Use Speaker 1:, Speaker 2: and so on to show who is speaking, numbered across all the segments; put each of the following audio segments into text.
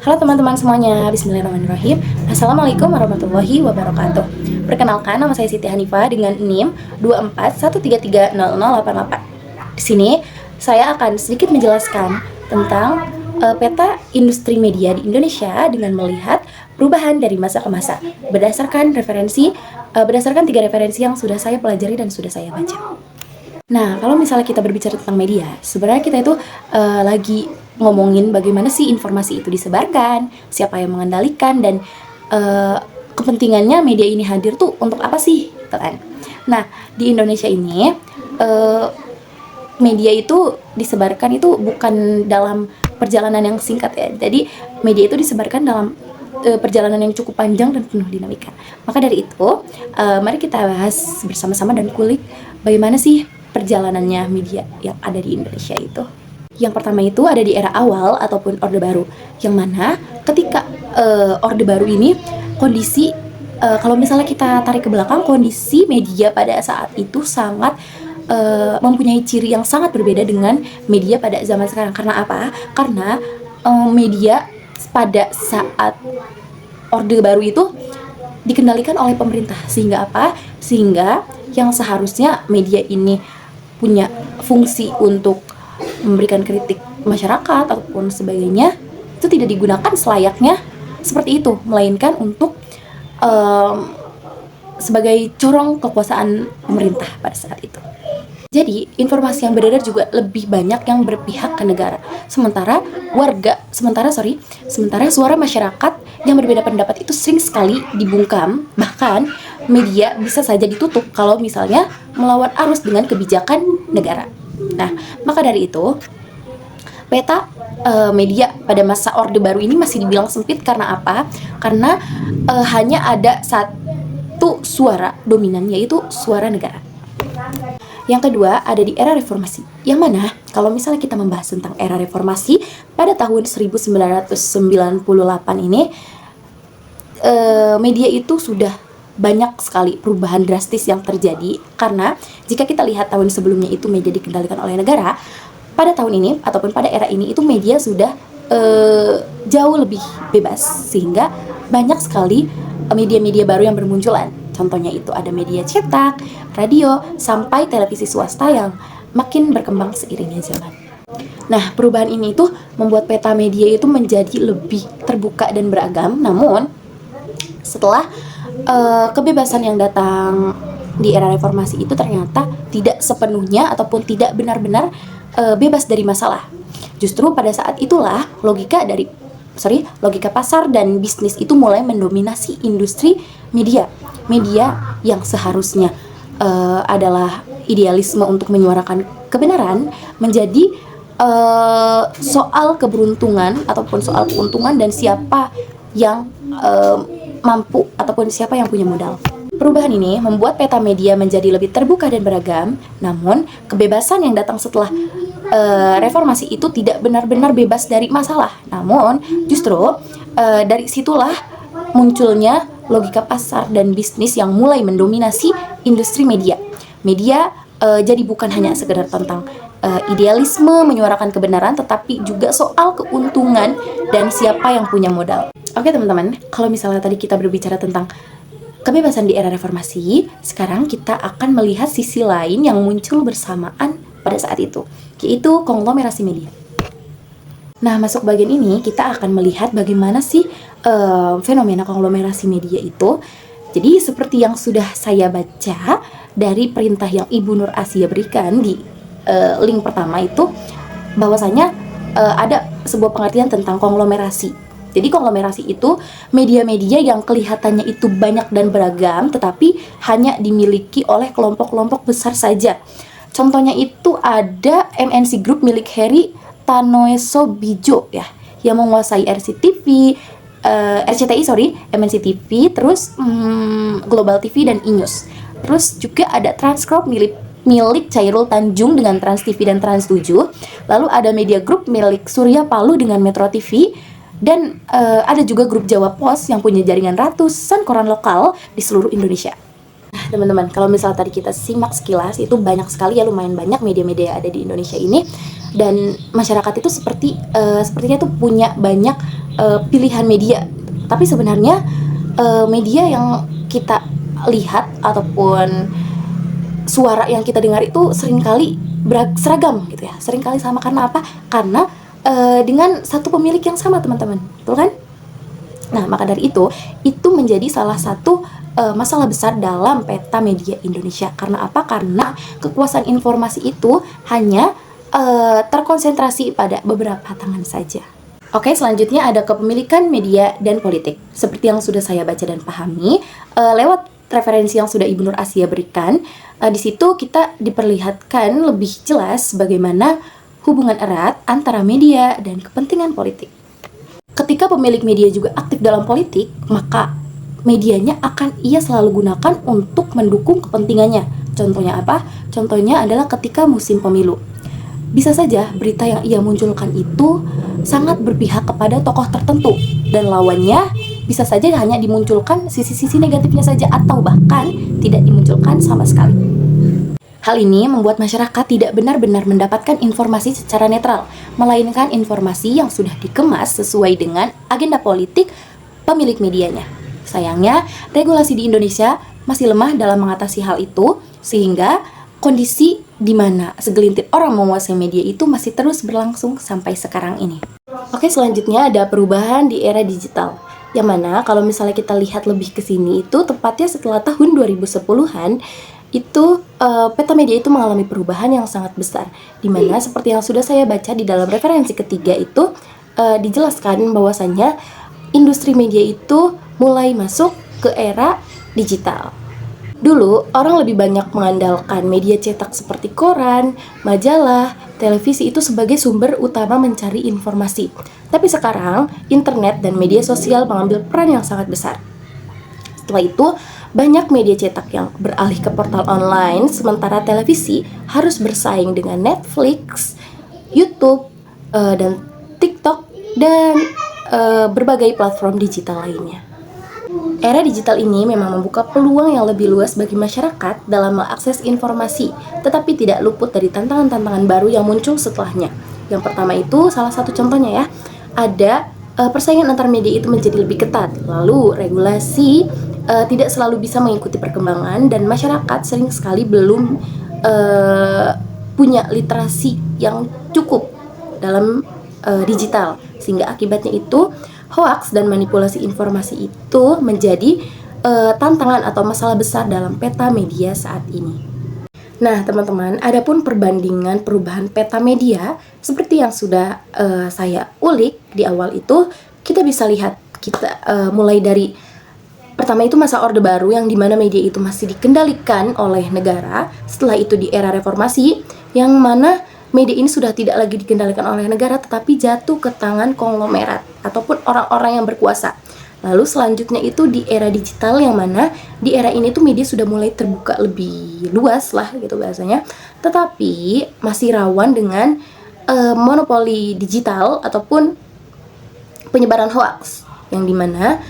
Speaker 1: Halo teman-teman semuanya, bismillahirrahmanirrahim. Assalamualaikum warahmatullahi wabarakatuh. Perkenalkan, nama saya Siti Hanifah dengan NIM 241330088. Di sini saya akan sedikit menjelaskan tentang peta industri media di Indonesia dengan melihat perubahan dari masa ke masa berdasarkan tiga referensi yang sudah saya pelajari dan sudah saya baca. Nah, kalau misalnya kita berbicara tentang media, sebenarnya kita itu lagi ngomongin bagaimana sih informasi itu disebarkan, siapa yang mengendalikan, dan kepentingannya media ini hadir tuh untuk apa sih, gitu kan? Nah, di Indonesia ini media itu disebarkan itu bukan dalam perjalanan yang singkat ya. Jadi media itu disebarkan dalam perjalanan yang cukup panjang dan penuh dinamika. Maka dari itu, mari kita bahas bersama-sama dan kulik bagaimana sih perjalanannya media yang ada di Indonesia itu. Yang pertama itu ada di era awal ataupun Orde Baru, yang mana ketika Orde Baru ini kondisi kalau misalnya kita tarik ke belakang, kondisi media pada saat itu sangat mempunyai ciri yang sangat berbeda dengan media pada zaman sekarang. Karena apa? Karena media pada saat Orde Baru itu dikendalikan oleh pemerintah, sehingga apa? Sehingga yang seharusnya media ini punya fungsi untuk memberikan kritik masyarakat ataupun sebagainya itu tidak digunakan selayaknya seperti itu, melainkan untuk sebagai corong kekuasaan pemerintah pada saat itu. Jadi informasi yang beredar juga lebih banyak yang berpihak ke negara, sementara suara masyarakat yang berbeda pendapat itu sering sekali dibungkam. Bahkan media bisa saja ditutup kalau misalnya melawan arus dengan kebijakan negara. Nah, maka dari itu peta media pada masa Orde Baru ini masih dibilang sempit. Karena apa? Karena hanya ada satu suara dominan, yaitu suara negara. Yang kedua ada di era reformasi, yang mana kalau misalnya kita membahas tentang era reformasi pada tahun 1998 ini, media itu sudah banyak sekali perubahan drastis yang terjadi. Karena jika kita lihat tahun sebelumnya itu media dikendalikan oleh negara, pada tahun ini ataupun pada era ini itu media sudah jauh lebih bebas, sehingga banyak sekali media-media baru yang bermunculan. Contohnya itu ada media cetak, radio, sampai televisi swasta yang makin berkembang seiringnya zaman. Nah, perubahan ini itu membuat peta media itu menjadi lebih terbuka dan beragam. Namun, setelah kebebasan yang datang di era reformasi itu ternyata tidak sepenuhnya ataupun tidak benar-benar bebas dari masalah. Justru pada saat itulah logika pasar dan bisnis itu mulai mendominasi industri media. Media yang seharusnya adalah idealisme untuk menyuarakan kebenaran menjadi soal keberuntungan ataupun soal keuntungan dan siapa yang mampu ataupun siapa yang punya modal. Perubahan ini membuat peta media menjadi lebih terbuka dan beragam. Namun kebebasan yang datang setelah reformasi itu tidak benar-benar bebas dari masalah. Namun justru dari situlah munculnya logika pasar dan bisnis yang mulai mendominasi industri media. Media jadi bukan hanya sekedar tentang idealisme menyuarakan kebenaran, tetapi juga soal keuntungan dan siapa yang punya modal. Oke teman-teman, kalau misalnya tadi kita berbicara tentang kebebasan di era reformasi, sekarang kita akan melihat sisi lain yang muncul bersamaan pada saat itu, yaitu konglomerasi media. Nah, masuk bagian ini kita akan melihat bagaimana sih fenomena konglomerasi media itu. Jadi seperti yang sudah saya baca dari perintah yang Ibu Nur Asia berikan di link pertama itu, bahwasanya ada sebuah pengertian tentang konglomerasi. Jadi konglomerasi itu media-media yang kelihatannya itu banyak dan beragam, tetapi hanya dimiliki oleh kelompok-kelompok besar saja. Contohnya itu ada MNC Group milik Heri Tanoesobijo ya, yang menguasai MNC TV, terus Global TV dan Inews. Terus juga ada Transcorp milik Chairul Tanjung dengan Trans TV dan Trans 7. Lalu ada Media Group milik Surya Palu dengan Metro TV. Dan ada juga grup Jawa Pos yang punya jaringan ratusan koran lokal di seluruh Indonesia. Nah teman-teman, kalau misalnya tadi kita simak sekilas, itu banyak sekali ya, lumayan banyak media-media yang ada di Indonesia ini. Dan masyarakat itu sepertinya tuh punya banyak pilihan media. Tapi sebenarnya media yang kita lihat ataupun suara yang kita dengar itu seringkali seragam gitu ya, seringkali sama. Karena apa? Karena dengan satu pemilik yang sama, teman-teman, betul kan? Nah, maka dari itu menjadi salah satu masalah besar dalam peta media Indonesia. Karena apa? Karena kekuasaan informasi itu hanya terkonsentrasi pada beberapa tangan saja. Oke, selanjutnya ada kepemilikan media dan politik. Seperti yang sudah saya baca dan pahami lewat referensi yang sudah Ibu Nur Asia berikan, di situ kita diperlihatkan lebih jelas bagaimana hubungan erat antara media dan kepentingan politik. Ketika pemilik media juga aktif dalam politik, maka medianya akan ia selalu gunakan untuk mendukung kepentingannya. Contohnya apa? Contohnya adalah ketika musim pemilu. Bisa saja berita yang ia munculkan itu sangat berpihak kepada tokoh tertentu, dan lawannya bisa saja hanya dimunculkan sisi-sisi negatifnya saja, atau bahkan tidak dimunculkan sama sekali. Hal ini membuat masyarakat tidak benar-benar mendapatkan informasi secara netral, melainkan informasi yang sudah dikemas sesuai dengan agenda politik pemilik medianya. Sayangnya, regulasi di Indonesia masih lemah dalam mengatasi hal itu, sehingga kondisi di mana segelintir orang menguasai media itu masih terus berlangsung sampai sekarang ini. Oke, selanjutnya ada perubahan di era digital. Yang mana kalau misalnya kita lihat lebih ke sini itu tepatnya setelah tahun 2010-an, itu peta media itu mengalami perubahan yang sangat besar, dimana seperti yang sudah saya baca di dalam referensi ketiga itu dijelaskan bahwasannya industri media itu mulai masuk ke era digital. Dulu orang lebih banyak mengandalkan media cetak seperti koran, majalah, televisi itu sebagai sumber utama mencari informasi. Tapi sekarang internet dan media sosial mengambil peran yang sangat besar. Setelah itu, banyak media cetak yang beralih ke portal online, sementara televisi harus bersaing dengan Netflix, YouTube, dan TikTok, dan berbagai platform digital lainnya. Era digital ini memang membuka peluang yang lebih luas bagi masyarakat dalam mengakses informasi, tetapi tidak luput dari tantangan-tantangan baru yang muncul setelahnya. Yang pertama itu, salah satu contohnya ya, ada persaingan antar media itu menjadi lebih ketat, lalu regulasi tidak selalu bisa mengikuti perkembangan, dan masyarakat sering sekali belum punya literasi yang cukup dalam digital, sehingga akibatnya itu hoaks dan manipulasi informasi itu menjadi tantangan atau masalah besar dalam peta media saat ini. Nah, teman-teman, adapun perbandingan perubahan peta media seperti yang sudah saya ulik di awal itu, kita bisa lihat kita mulai dari pertama itu masa Orde Baru, yang dimana media itu masih dikendalikan oleh negara. Setelah itu di era reformasi, yang mana media ini sudah tidak lagi dikendalikan oleh negara, tetapi jatuh ke tangan konglomerat ataupun orang-orang yang berkuasa. Lalu selanjutnya itu di era digital, yang mana di era ini tuh media sudah mulai terbuka lebih luas lah gitu bahasanya, tetapi masih rawan dengan monopoli digital ataupun penyebaran hoaks, yang dimana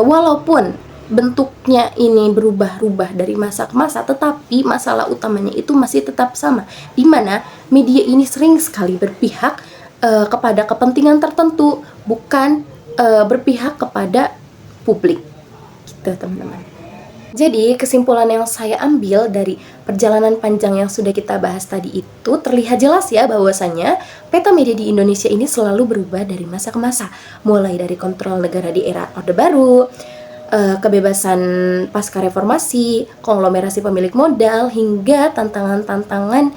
Speaker 1: walaupun bentuknya ini berubah-ubah dari masa ke masa, tetapi masalah utamanya itu masih tetap sama, di mana media ini sering sekali berpihak kepada kepentingan tertentu, bukan berpihak kepada publik, gitu teman-teman. Jadi kesimpulan yang saya ambil dari perjalanan panjang yang sudah kita bahas tadi itu, terlihat jelas ya bahwasannya peta media di Indonesia ini selalu berubah dari masa ke masa, mulai dari kontrol negara di era Orde Baru, kebebasan pasca reformasi, konglomerasi pemilik modal, hingga tantangan-tantangan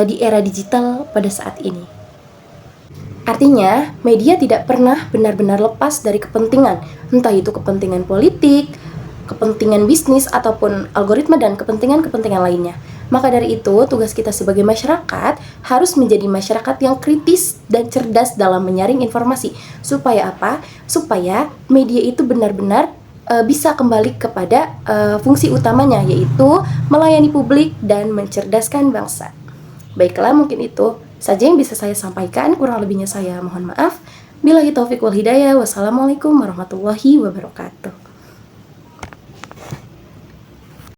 Speaker 1: di era digital pada saat ini. Artinya, media tidak pernah benar-benar lepas dari kepentingan, entah itu kepentingan politik, kepentingan bisnis, ataupun algoritma dan kepentingan-kepentingan lainnya. Maka dari itu, tugas kita sebagai masyarakat harus menjadi masyarakat yang kritis dan cerdas dalam menyaring informasi. Supaya apa? Supaya media itu benar-benar bisa kembali kepada fungsi utamanya, yaitu melayani publik dan mencerdaskan bangsa. Baiklah, mungkin itu saja yang bisa saya sampaikan. Kurang lebihnya saya mohon maaf. Billahi taufiq wal hidayah. Wassalamualaikum warahmatullahi wabarakatuh.